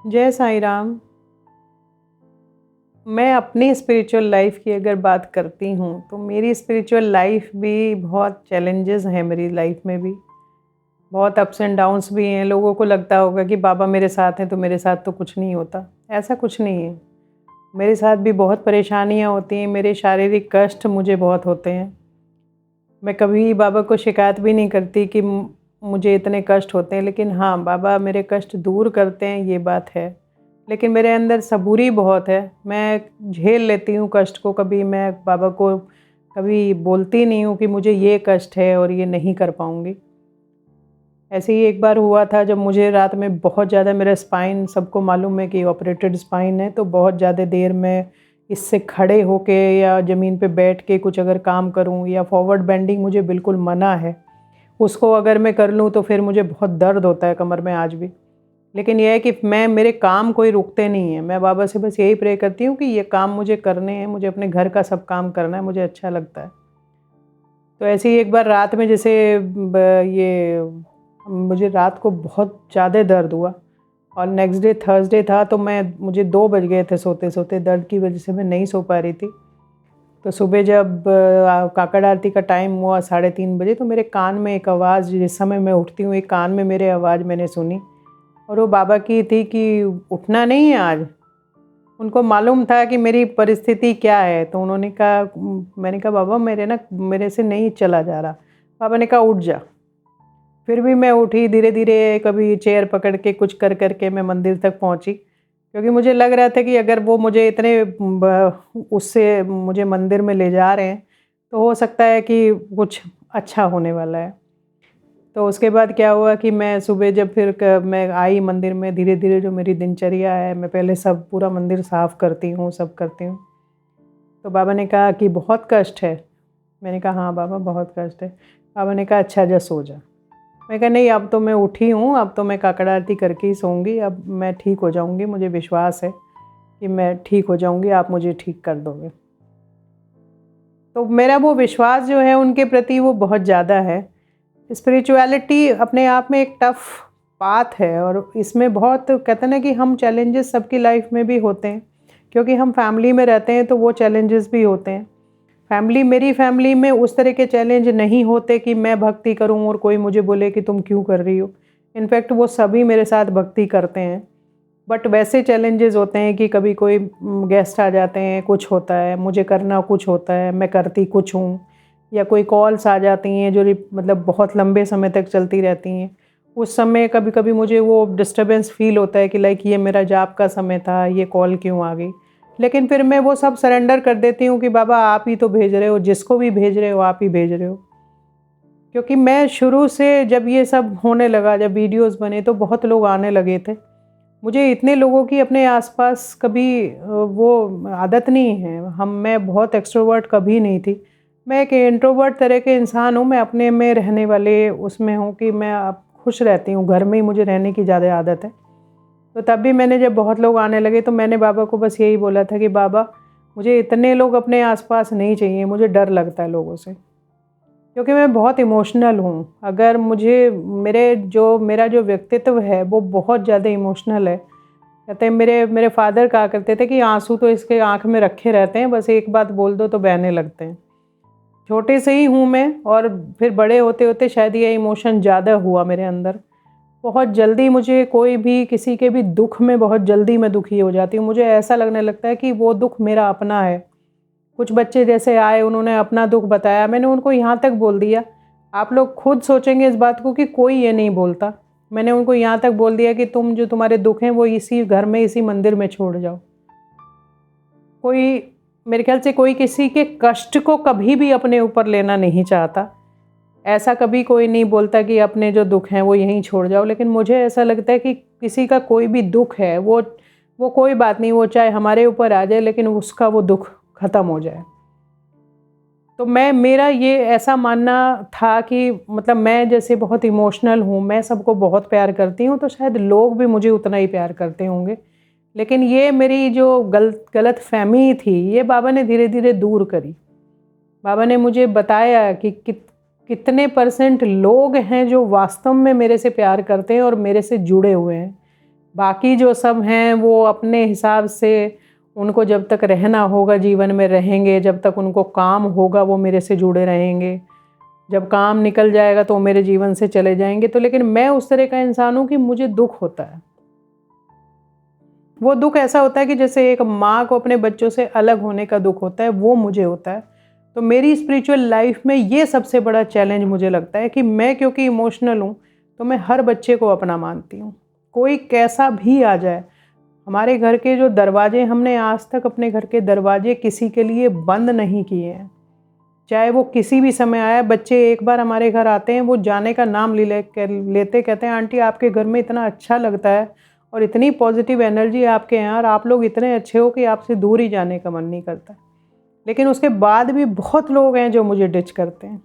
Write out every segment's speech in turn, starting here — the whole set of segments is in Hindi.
जय साईं राम। मैं अपनी स्पिरिचुअल लाइफ की अगर बात करती हूँ तो मेरी स्पिरिचुअल लाइफ भी बहुत चैलेंजेस हैं। मेरी लाइफ में भी बहुत अप्स एंड डाउन्स भी हैं। लोगों को लगता होगा कि बाबा मेरे साथ हैं तो मेरे साथ तो कुछ नहीं होता। ऐसा कुछ नहीं है। मेरे साथ भी बहुत परेशानियाँ होती हैं। मेरे शारीरिक कष्ट मुझे बहुत होते हैं। मैं कभी बाबा को शिकायत भी नहीं करती कि मुझे इतने कष्ट होते हैं, लेकिन हाँ, बाबा मेरे कष्ट दूर करते हैं, ये बात है। लेकिन मेरे अंदर सबूरी बहुत है। मैं झेल लेती हूँ कष्ट को। कभी मैं बाबा को कभी बोलती नहीं हूँ कि मुझे ये कष्ट है और ये नहीं कर पाऊँगी। ऐसे ही एक बार हुआ था जब मुझे रात में बहुत ज़्यादा, मेरा स्पाइन सबको मालूम है कि ऑपरेटेड स्पाइन है, तो बहुत ज़्यादा देर मैं इससे खड़े होके या ज़मीन पे बैठ के कुछ अगर काम करूँ या फॉरवर्ड बेंडिंग मुझे बिल्कुल मना है। उसको अगर मैं कर लूँ तो फिर मुझे बहुत दर्द होता है कमर में आज भी। लेकिन ये है कि मेरे काम कोई रुकते नहीं हैं। मैं बाबा से बस यही प्रे करती हूँ कि ये काम मुझे करने हैं, मुझे अपने घर का सब काम करना है, मुझे अच्छा लगता है। तो ऐसे ही एक बार रात में जैसे ये मुझे रात को बहुत ज़्यादा दर्द हुआ और नेक्स्ट डे थर्सडे था, तो मुझे 2 बज गए थे सोते-सोते। दर्द की वज़ह से मैं नहीं सो पा रही थी। तो सुबह जब काकड़ आरती का टाइम हुआ 3:30 बजे, तो मेरे कान में एक आवाज़, जिस समय मैं उठती हूँ एक कान में मेरे आवाज़ मैंने सुनी और वो बाबा की थी कि उठना नहीं है आज। उनको मालूम था कि मेरी परिस्थिति क्या है, तो उन्होंने कहा, मैंने कहा बाबा मेरे से नहीं चला जा रहा। बाबा ने कहा उठ जा। फिर भी मैं उठी धीरे-धीरे, कभी चेयर पकड़ के कुछ कर के मैं मंदिर तक पहुँची। क्योंकि मुझे लग रहा था कि अगर वो मुझे इतने उससे मुझे मंदिर में ले जा रहे हैं, तो हो सकता है कि कुछ अच्छा होने वाला है। तो उसके बाद क्या हुआ कि मैं सुबह जब फिर मैं आई मंदिर में, धीरे-धीरे जो मेरी दिनचर्या है, मैं पहले सब पूरा मंदिर साफ़ करती हूँ, सब करती हूँ। तो बाबा ने कहा कि बहुत कष्ट है। मैंने कहा हाँ बाबा बहुत कष्ट है। बाबा ने कहा अच्छा जा सो जा। मैं कहा नहीं, अब तो मैं उठी हूँ, अब तो मैं काकड़ आरती करके ही सोऊंगी, अब मैं ठीक हो जाऊंगी, मुझे विश्वास है कि मैं ठीक हो जाऊंगी, आप मुझे ठीक कर दोगे। तो मेरा वो विश्वास जो है उनके प्रति वो बहुत ज़्यादा है। स्पिरिचुअलिटी अपने आप में एक टफ पाथ है और इसमें बहुत कहते हैं ना कि हम चैलेंजेस सबकी लाइफ में भी होते हैं, क्योंकि हम फैमिली में रहते हैं तो वो चैलेंजेस भी होते हैं। मेरी फैमिली में उस तरह के चैलेंज नहीं होते कि मैं भक्ति करूं और कोई मुझे बोले कि तुम क्यों कर रही हो। इनफैक्ट वो सभी मेरे साथ भक्ति करते हैं। बट वैसे चैलेंजेस होते हैं कि कभी कोई गेस्ट आ जाते हैं, कुछ होता है, मुझे करना कुछ होता है, मैं करती कुछ हूँ, या कोई कॉल्स आ जाती हैं जो मतलब बहुत लंबे समय तक चलती रहती हैं। उस समय कभी-कभी मुझे वो डिस्टर्बेंस फ़ील होता है कि लाइक ये मेरा जाप का समय था, ये कॉल क्यों आ गई? लेकिन फिर मैं वो सब सरेंडर कर देती हूँ कि बाबा आप ही तो भेज रहे हो, जिसको भी भेज रहे हो आप ही भेज रहे हो। क्योंकि मैं शुरू से जब ये सब होने लगा, जब वीडियोज़ बने तो बहुत लोग आने लगे थे। मुझे इतने लोगों की अपने आस-पास कभी वो आदत नहीं है। मैं बहुत एक्सट्रोवर्ट कभी नहीं थी। मैं एक इंट्रोवर्ट तरह के इंसान हूँ। मैं अपने में रहने वाले उसमें हूँ कि मैं अब खुश रहती हूँ, घर में ही मुझे रहने की ज़्यादा आदत है। तो तब भी मैंने, जब बहुत लोग आने लगे तो मैंने बाबा को बस यही बोला था कि बाबा मुझे इतने लोग अपने आस-पास नहीं चाहिए, मुझे डर लगता है लोगों से। क्योंकि मैं बहुत इमोशनल हूँ। अगर मुझे मेरा जो व्यक्तित्व है वो बहुत ज़्यादा इमोशनल है। कहते हैं, मेरे मेरे फ़ादर कहा करते थे कि आँसू तो इसके आँख में रखे रहते हैं, बस एक बात बोल दो तो बहने लगते हैं। छोटे से ही हूँ मैं, और फिर बड़े होते-होते शायद ये इमोशन ज़्यादा हुआ मेरे अंदर। बहुत जल्दी मुझे कोई भी, किसी के भी दुःख में बहुत जल्दी मैं दुखी हो जाती हूँ। मुझे ऐसा लगने लगता है कि वो दुःख मेरा अपना है। कुछ बच्चे जैसे आए, उन्होंने अपना दुःख बताया, मैंने उनको यहाँ तक बोल दिया, आप लोग खुद सोचेंगे इस बात को कि कोई ये नहीं बोलता। मैंने उनको यहाँ तक बोल दिया कि तुम्हारे दुःख हैं वो इसी घर में, इसी मंदिर में छोड़ जाओ। कोई, मेरे ख्याल से कोई किसी के कष्ट को कभी भी अपने ऊपर लेना नहीं चाहता। ऐसा कभी कोई नहीं बोलता कि अपने जो दुःख हैं वो यहीं छोड़ जाओ। लेकिन मुझे ऐसा लगता है कि किसी का कोई भी दुःख है, वो कोई बात नहीं, वो चाहे हमारे ऊपर आ जाए लेकिन उसका वो दुःख ख़त्म हो जाए। तो मेरा ये ऐसा मानना था कि मतलब मैं जैसे बहुत इमोशनल हूँ, मैं सबको बहुत प्यार करती हूँ, तो शायद लोग भी मुझे उतना ही प्यार करते होंगे। लेकिन ये मेरी जो गलतफ़हमी थी, ये बाबा ने धीरे-धीरे दूर करी। बाबा ने मुझे बताया कि कितने परसेंट लोग हैं जो वास्तव में मेरे से प्यार करते हैं और मेरे से जुड़े हुए हैं। बाकी जो सब हैं वो अपने हिसाब से, उनको जब तक रहना होगा जीवन में रहेंगे, जब तक उनको काम होगा वो मेरे से जुड़े रहेंगे, जब काम निकल जाएगा तो वो मेरे जीवन से चले जाएंगे। तो लेकिन मैं उस तरह का इंसान हूँ कि मुझे दुख होता है। वो दुख ऐसा होता है कि जैसे एक माँ को अपने बच्चों से अलग होने का दुख होता है, वो मुझे होता है। तो मेरी स्पिरिचुअल लाइफ में ये सबसे बड़ा चैलेंज मुझे लगता है कि मैं क्योंकि इमोशनल हूँ, तो मैं हर बच्चे को अपना मानती हूँ, कोई कैसा भी आ जाए। हमारे घर के जो दरवाजे, हमने आज तक अपने घर के दरवाजे किसी के लिए बंद नहीं किए हैं। चाहे वो किसी भी समय आए, बच्चे एक बार हमारे घर आते हैं, वो जाने का नाम लेते कहते हैं आंटी आपके घर में इतना अच्छा लगता है और इतनी पॉजिटिव एनर्जी आपके यहाँ, और आप लोग इतने अच्छे हो कि आपसे दूर ही जाने का मन नहीं करता। लेकिन उसके बाद भी बहुत लोग हैं जो मुझे डिच करते हैं।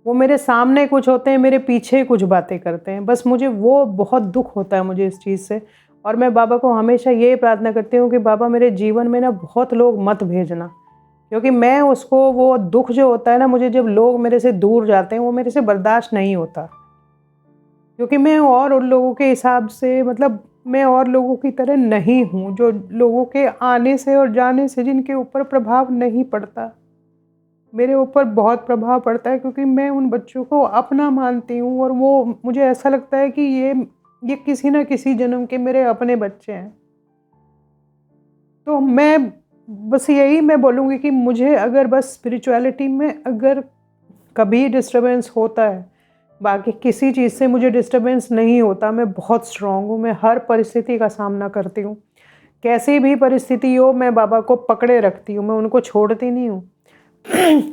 वो मेरे सामने कुछ होते हैं, मेरे पीछे कुछ बातें करते हैं। बस मुझे वो बहुत दुख होता है मुझे इस चीज़ से। और मैं बाबा को हमेशा ये प्रार्थना करती हूँ कि बाबा मेरे जीवन में ना बहुत लोग मत भेजना, क्योंकि मैं उसको, वो दुख जो होता है ना मुझे, जब लोग मेरे से दूर जाते हैं वो मेरे से बर्दाश्त नहीं होता। क्योंकि मैं और उन लोगों के हिसाब से, मतलब मैं और लोगों की तरह नहीं हूँ जो लोगों के आने से और जाने से जिनके ऊपर प्रभाव नहीं पड़ता। मेरे ऊपर बहुत प्रभाव पड़ता है क्योंकि मैं उन बच्चों को अपना मानती हूँ और वो, मुझे ऐसा लगता है कि ये किसी न किसी जन्म के मेरे अपने बच्चे हैं। तो मैं बस यही मैं बोलूँगी कि मुझे अगर बस स्पिरिचुअलिटी में अगर कभी डिस्टर्बेंस होता है, बाकी किसी चीज़ से मुझे डिस्टर्बेंस नहीं होता। मैं बहुत स्ट्रॉन्ग हूँ, मैं हर परिस्थिति का सामना करती हूँ। कैसी भी परिस्थिति हो मैं बाबा को पकड़े रखती हूँ, मैं उनको छोड़ती नहीं हूँ।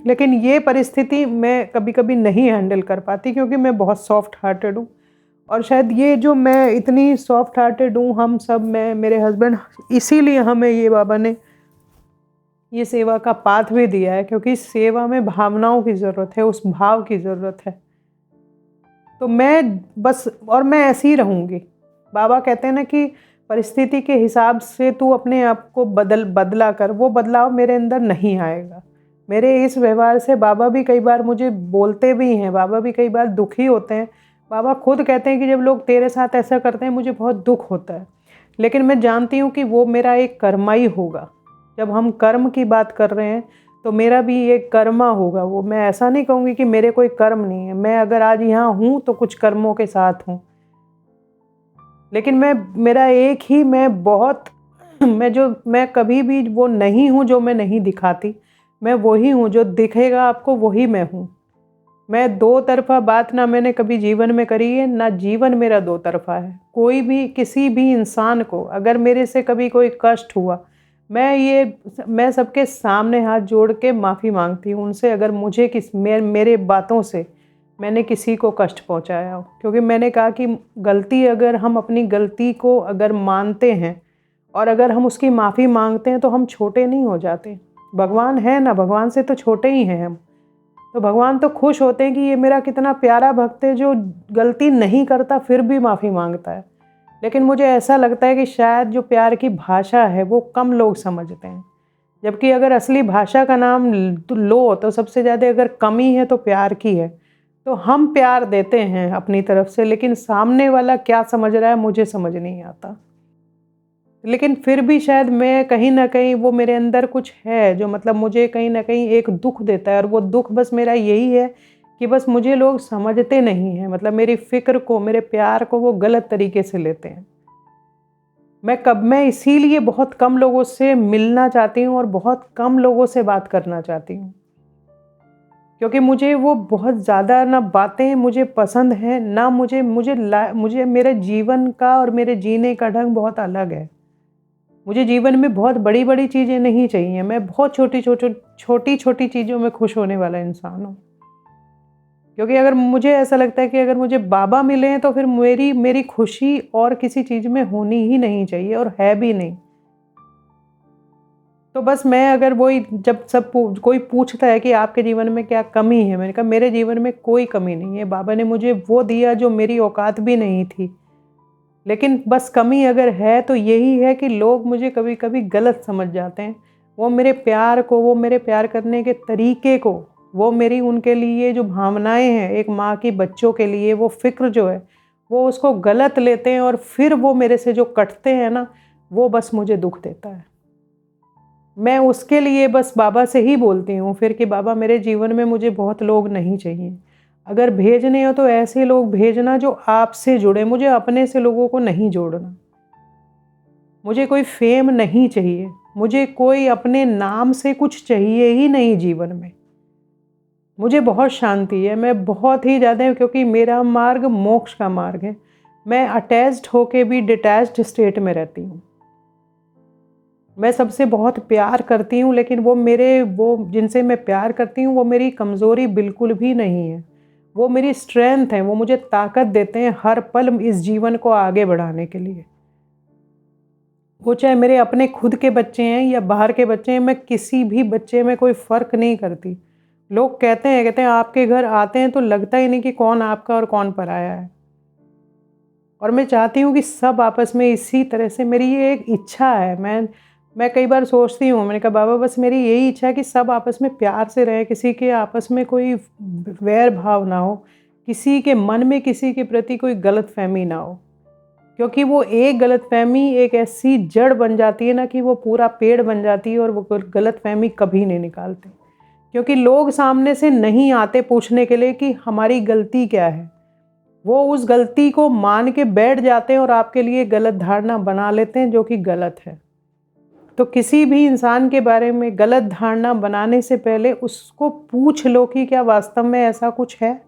लेकिन ये परिस्थिति मैं कभी-कभी नहीं हैंडल कर पाती क्योंकि मैं बहुत सॉफ्ट हार्टेड हूँ। और शायद ये जो मैं इतनी सॉफ्ट हार्टेड हूँ, हम सब, मैं, मेरे हस्बैंड, इसीलिए हमें ये बाबा ने ये सेवा का पाथ भी दिया है, क्योंकि सेवा में भावनाओं की ज़रूरत है, उस भाव की ज़रूरत है। तो मैं बस, और मैं ऐसी ही रहूँगी। बाबा कहते हैं ना कि परिस्थिति के हिसाब से तू अपने आप को बदला कर, वो बदलाव मेरे अंदर नहीं आएगा। मेरे इस व्यवहार से बाबा भी कई बार मुझे बोलते भी हैं, बाबा भी कई बार दुखी होते हैं। बाबा खुद कहते हैं कि जब लोग तेरे साथ ऐसा करते हैं मुझे बहुत दुख होता है। लेकिन मैं जानती हूँ कि वो मेरा एक कर्मा ही होगा। जब हम कर्म की बात कर रहे हैं तो मेरा भी एक कर्मा होगा। वो, मैं ऐसा नहीं कहूँगी कि मेरे कोई कर्म नहीं है। मैं अगर आज यहाँ हूँ तो कुछ कर्मों के साथ हूँ। लेकिन मैं, मेरा एक ही, मैं बहुत मैं कभी भी वो नहीं हूँ जो मैं नहीं दिखाती। मैं वही हूँ, जो दिखेगा आपको वही मैं हूँ। मैं दो तरफ़ा बात ना मैंने कभी जीवन में करी है, ना जीवन मेरा दो तरफ़ा है। कोई भी, किसी भी इंसान को अगर मेरे से कभी कोई कष्ट हुआ, मैं सबके सामने हाथ जोड़ के माफ़ी माँगती हूँ उनसे, अगर मुझे मेरे बातों से मैंने किसी को कष्ट पहुँचाया हो। क्योंकि मैंने कहा कि गलती, अगर हम अपनी गलती को अगर मानते हैं और अगर हम उसकी माफ़ी माँगते हैं तो हम छोटे नहीं हो जाते। भगवान है ना, भगवान से तो छोटे ही हैं हम। तो भगवान तो खुश होते हैं कि ये मेरा कितना प्यारा भक्त है जो गलती नहीं करता फिर भी माफ़ी माँगता है। लेकिन मुझे ऐसा लगता है कि शायद जो प्यार की भाषा है वो कम लोग समझते हैं। जबकि अगर असली भाषा का नाम लो तो सबसे ज़्यादा अगर कमी है तो प्यार की है। तो हम प्यार देते हैं अपनी तरफ से, लेकिन सामने वाला क्या समझ रहा है मुझे समझ नहीं आता। लेकिन फिर भी शायद मैं कहीं न कहीं, वो मेरे अंदर कुछ है जो, मतलब मुझे कहीं न कहीं एक दुःख देता है, और वो दुःख बस मेरा यही है कि बस मुझे लोग समझते नहीं हैं। मतलब मेरी फ़िक्र को, मेरे प्यार को वो गलत तरीके से लेते हैं। मैं इसीलिए बहुत कम लोगों से मिलना चाहती हूँ और बहुत कम लोगों से बात करना चाहती हूँ। क्योंकि मुझे वो बहुत ज़्यादा ना बातें मुझे पसंद हैं, ना मुझे मेरे जीवन का और मेरे जीने का ढंग बहुत अलग है। मुझे जीवन में बहुत बड़ी-बड़ी चीज़ें नहीं चाहिए। मैं बहुत छोटी-छोटी चीज़ों में खुश होने वाला इंसान हूँ। क्योंकि अगर मुझे ऐसा लगता है कि अगर मुझे बाबा मिले हैं तो फिर मेरी मेरी खुशी और किसी चीज़ में होनी ही नहीं चाहिए, और है भी नहीं। तो बस मैं, अगर वही, जब कोई पूछता है कि आपके जीवन में क्या कमी है? मैंने कहा मेरे जीवन में कोई कमी नहीं है। बाबा ने मुझे वो दिया जो मेरी औकात भी नहीं थी। लेकिन बस कमी अगर है तो यही है कि लोग मुझे कभी-कभी गलत समझ जाते हैं। वो मेरे प्यार को, वो मेरे प्यार करने के तरीके को, वो मेरी उनके लिए जो भावनाएँ हैं, एक माँ की बच्चों के लिए वो फ़िक्र जो है, वो उसको गलत लेते हैं और फिर वो मेरे से जो कटते हैं ना, वो बस मुझे दुख देता है। मैं उसके लिए बस बाबा से ही बोलती हूँ फिर कि बाबा मेरे जीवन में मुझे बहुत लोग नहीं चाहिए। अगर भेजने हो तो ऐसे लोग भेजना जो आपसे जुड़े, मुझे अपने से लोगों को नहीं जोड़ना। मुझे कोई फेम नहीं चाहिए, मुझे कोई अपने नाम से कुछ चाहिए ही नहीं जीवन में। मुझे बहुत शांति है, मैं बहुत ही ज़्यादा, क्योंकि मेरा मार्ग मोक्ष का मार्ग है। मैं अटैच्ड होके भी डिटैच्ड स्टेट में रहती हूँ। मैं सबसे बहुत प्यार करती हूँ, लेकिन वो जिनसे मैं प्यार करती हूँ वो मेरी कमज़ोरी बिल्कुल भी नहीं है। वो मेरी स्ट्रेंथ है, वो मुझे ताकत देते हैं हर पल इस जीवन को आगे बढ़ाने के लिए। वो चाहे मेरे अपने खुद के बच्चे हैं या बाहर के बच्चे हैं, मैं किसी भी बच्चे में कोई फ़र्क नहीं करती। लोग कहते हैं आपके घर आते हैं तो लगता ही नहीं कि कौन आपका और कौन पराया है। और मैं चाहती हूँ कि सब आपस में इसी तरह से, मेरी ये एक इच्छा है। मैं कई बार सोचती हूँ, मैंने कहा बाबा बस मेरी यही इच्छा है कि सब आपस में प्यार से रहें, किसी के आपस में कोई वैर भाव ना हो, किसी के मन में किसी के प्रति कोई गलतफ़हमी ना हो। क्योंकि वो एक गलतफ़हमी एक ऐसी जड़ बन जाती है ना कि वो पूरा पेड़ बन जाती है और वो गलतफ़हमी कभी नहीं निकालते। क्योंकि लोग सामने से नहीं आते पूछने के लिए कि हमारी गलती क्या है। वो उस गलती को मान के बैठ जाते हैं और आपके लिए गलत धारणा बना लेते हैं, जो कि गलत है। तो किसी भी इंसान के बारे में गलत धारणा बनाने से पहले उसको पूछ लो कि क्या वास्तव में ऐसा कुछ है?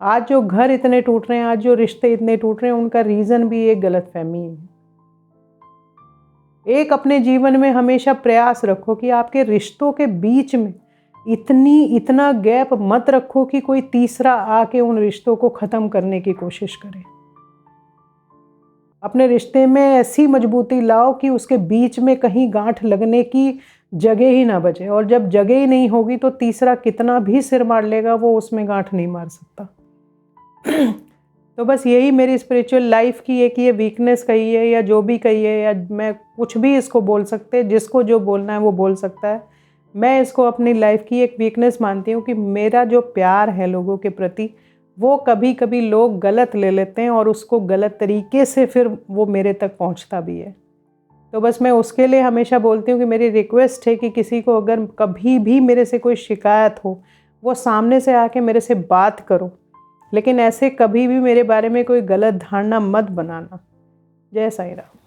आज जो घर इतने टूट रहे हैं, आज जो रिश्ते इतने टूट रहे हैं, उनका रीज़न भी एक गलतफ़हमी है। एक अपने जीवन में हमेशा प्रयास रखो कि आपके रिश्तों के बीच में इतना गैप मत रखो कि कोई तीसरा आके उन रिश्तों को ख़त्म करने की कोशिश करे। अपने रिश्ते में ऐसी मजबूती लाओ कि उसके बीच में कहीं गांठ लगने की जगह ही ना बचे, और जब जगह ही नहीं होगी तो तीसरा कितना भी सिर मार लेगा, वो उसमें गांठ नहीं मार सकता। तो बस यही मेरी स्पिरिचुअल लाइफ की एक ये वीकनेस कही है, या जो भी कही है, या मैं कुछ भी इसको बोल सकते हैं, जिसको जो बोलना है वो बोल सकता है। मैं इसको अपनी लाइफ की एक वीकनेस मानती हूँ कि मेरा जो प्यार है लोगों के प्रति, वो कभी कभी लोग गलत ले लेते हैं और उसको गलत तरीके से फिर वो मेरे तक पहुँचता भी है। तो बस मैं उसके लिए हमेशा बोलती हूँ कि मेरी रिक्वेस्ट है कि किसी को अगर कभी भी मेरे से कोई शिकायत हो, वो सामने से आके मेरे से बात करो, लेकिन ऐसे कभी भी मेरे बारे में कोई गलत धारणा मत बनाना। जय साईं राम।